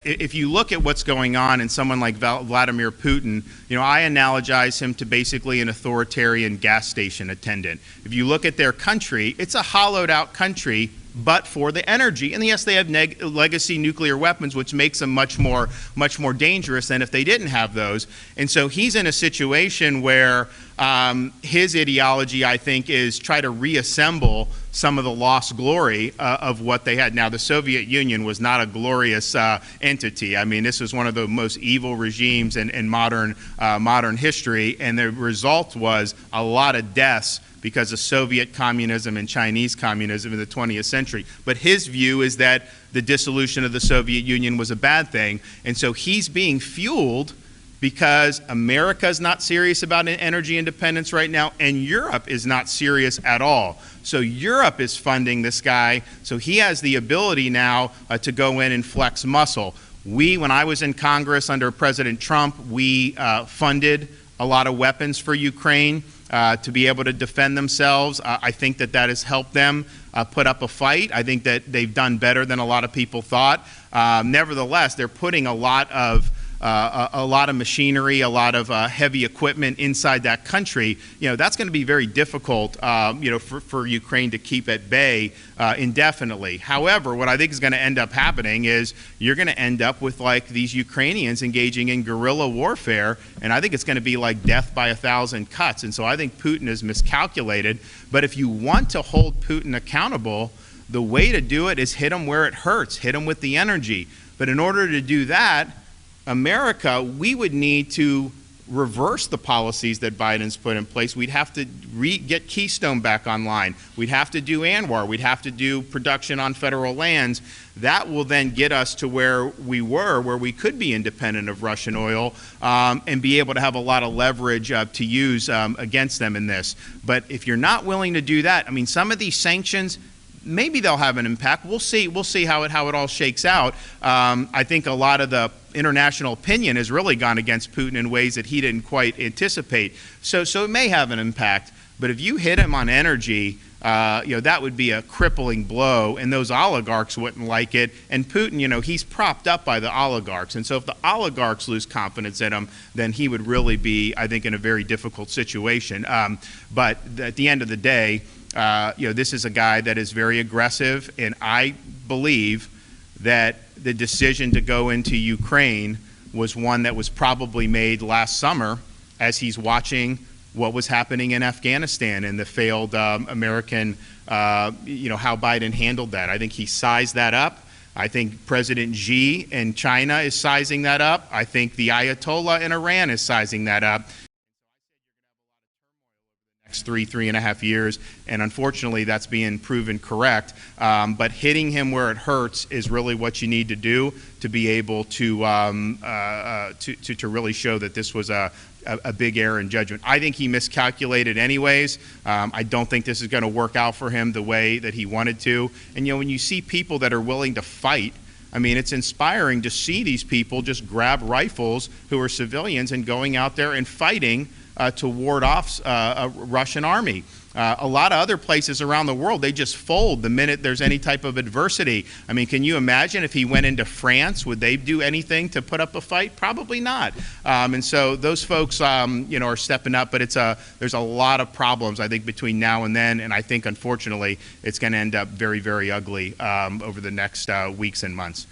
If you look at what's going on in someone like Vladimir Putin, I analogize him to basically an authoritarian gas station attendant. If you look at their country, it's a hollowed out country, but for the energy. And yes, they have legacy nuclear weapons, which makes them much more dangerous than if they didn't have those. And so he's in a situation where his ideology, I think, is try to reassemble some of the lost glory of what they had. Now, the Soviet Union was not a glorious entity. I mean, this was one of the most evil regimes in modern history, and the result was a lot of deaths because of Soviet communism and Chinese communism in the 20th century. But his view is that the dissolution of the Soviet Union was a bad thing, and so he's being fueled because America's not serious about energy independence right now, and Europe is not serious at all. So Europe is funding this guy, so he has the ability now to go in and flex muscle. When I was in Congress under President Trump, we funded a lot of weapons for Ukraine to be able to defend themselves. I think that has helped them put up a fight. I think that they've done better than a lot of people thought. Nevertheless, they're putting a lot of machinery, a lot of heavy equipment inside that country. That's going to be very difficult, for Ukraine to keep at bay indefinitely. However, what I think is going to end up happening is you're going to end up with like these Ukrainians engaging in guerrilla warfare, and I think it's going to be like death by 1,000 cuts. And so I think Putin is miscalculated. But if you want to hold Putin accountable, the way to do it is hit him where it hurts, hit him with the energy. But in order to do that, America, we would need to reverse the policies that Biden's put in place. We'd have to get Keystone back online. We'd have to do ANWR. We'd have to do production on federal lands. That will then get us to where we could be independent of Russian oil and be able to have a lot of leverage to use against them in this. But if you're not willing to do that, I mean, some of these sanctions, maybe they'll have an impact. We'll see how it all shakes out. I think a lot of the international opinion has really gone against Putin in ways that he didn't quite anticipate. So it may have an impact. But if you hit him on energy, that would be a crippling blow, and those oligarchs wouldn't like it. And Putin, he's propped up by the oligarchs. And so if the oligarchs lose confidence in him, then he would really be, I think, in a very difficult situation. But at the end of the day, this is a guy that is very aggressive, and I believe that the decision to go into Ukraine was one that was probably made last summer as he's watching what was happening in Afghanistan and the failed American, how Biden handled that. I think he sized that up. I think President Xi in China is sizing that up. I think the Ayatollah in Iran is sizing that up. 3.5 years, and unfortunately that's being proven correct. But hitting him where it hurts is really what you need to do to be able to really show that this was a big error in judgment. I think he miscalculated anyways. I don't think this is going to work out for him the way that he wanted to. And when you see people that are willing to fight, I mean, it's inspiring to see these people just grab rifles who are civilians and going out there and fighting to ward off a Russian army. A lot of other places around the world, they just fold the minute there's any type of adversity. I mean, can you imagine if he went into France? Would they do anything to put up a fight? Probably not. And so those folks, are stepping up. But there's a lot of problems, I think, between now and then. And I think, unfortunately, it's going to end up very, very ugly over the next weeks and months.